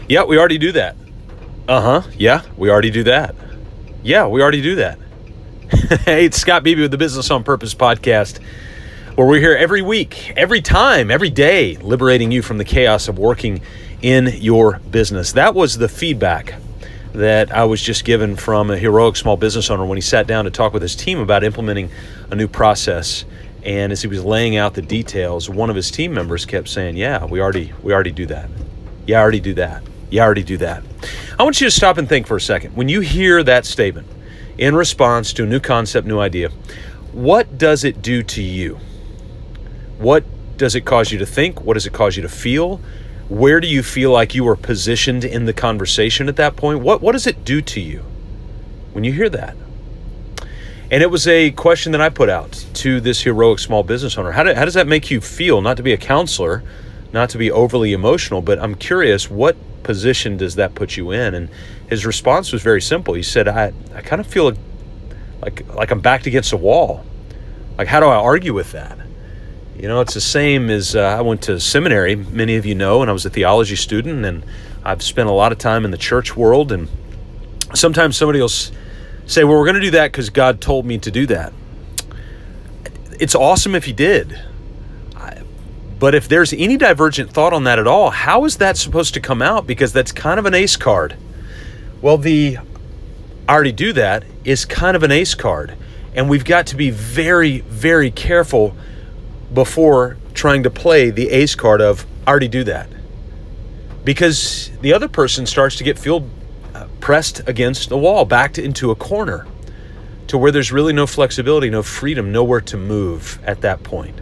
Yeah, we already do that. Yeah, we already do that. Yeah, we already do that. Hey, it's Scott Beebe with the Business on Purpose podcast, where we're here every week, every time, every day, liberating you from the chaos of working in your business. That was the feedback that I was just given from a heroic small business owner when he sat down to talk with his team about implementing a new process. And as he was laying out the details, one of his team members kept saying, yeah, we already do that. Yeah, I already do that. Yeah, I already do that. I want you to stop and think for a second. When you hear that statement in response to a new concept, new idea, what does it do to you? What does it cause you to think? What does it cause you to feel? Where do you feel like you are positioned in the conversation at that point? What does it do to you when you hear that? And it was a question that I put out to this heroic small business owner. How does that make you feel? Not to be a counselor, not to be overly emotional, but I'm curious, what position does that put you in? And his response was very simple. He said, I kind of feel like I'm backed against a wall. Like, how do I argue with that? You know, it's the same as I went to seminary, many of you know, and I was a theology student, and I've spent a lot of time in the church world, and sometimes somebody will say, well, we're going to do that because God told me to do that. It's awesome if he did. But if there's any divergent thought on that at all, how is that supposed to come out? Because that's kind of an ace card. Well, I already do that is kind of an ace card. And we've got to be very, very careful before trying to play the ace card of I already do that. Because the other person starts to feel pressed against the wall, backed into a corner to where there's really no flexibility, no freedom, nowhere to move at that point.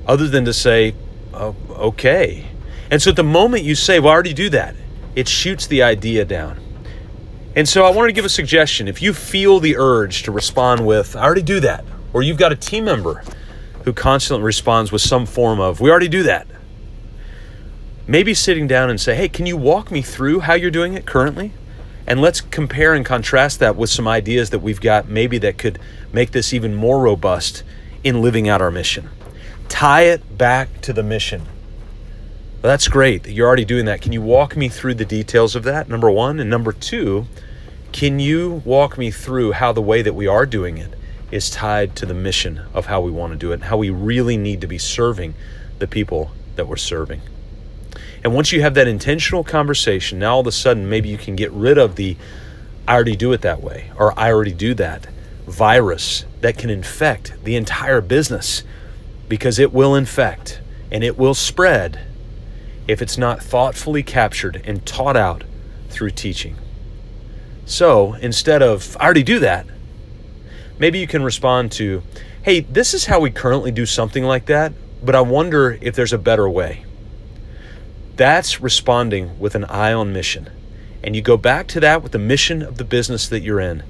Other than to say, oh, okay. And so at the moment you say, well, I already do that, it shoots the idea down. And so I wanted to give a suggestion. If you feel the urge to respond with, I already do that, or you've got a team member who constantly responds with some form of, we already do that, maybe sitting down and say, hey, can you walk me through how you're doing it currently? And let's compare and contrast that with some ideas that we've got maybe that could make this even more robust in living out our mission. Tie it back to the mission. Well, that's great that you're already doing that. Can you walk me through the details of that, number one? And number two, can you walk me through how the way that we are doing it is tied to the mission of how we want to do it and how we really need to be serving the people that we're serving? And once you have that intentional conversation, now all of a sudden maybe you can get rid of the I already do it that way or I already do that virus that can infect the entire business. Because it will infect and it will spread if it's not thoughtfully captured and taught out through teaching. So instead of, I already do that, maybe you can respond to, hey, this is how we currently do something like that, but I wonder if there's a better way. That's responding with an eye on mission. And you go back to that with the mission of the business that you're in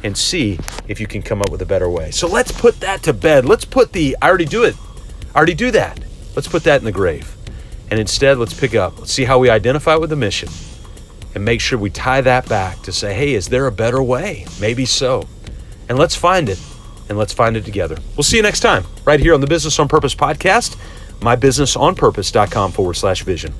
and see if you can come up with a better way. So let's put that to bed. Let's put the I already do it. I already do that. Let's put that in the grave. And instead, let's pick up. Let's see how we identify with the mission and make sure we tie that back to say, hey, is there a better way? Maybe so. And let's find it. And let's find it together. We'll see you next time right here on the Business on Purpose podcast, mybusinessonpurpose.com/vision.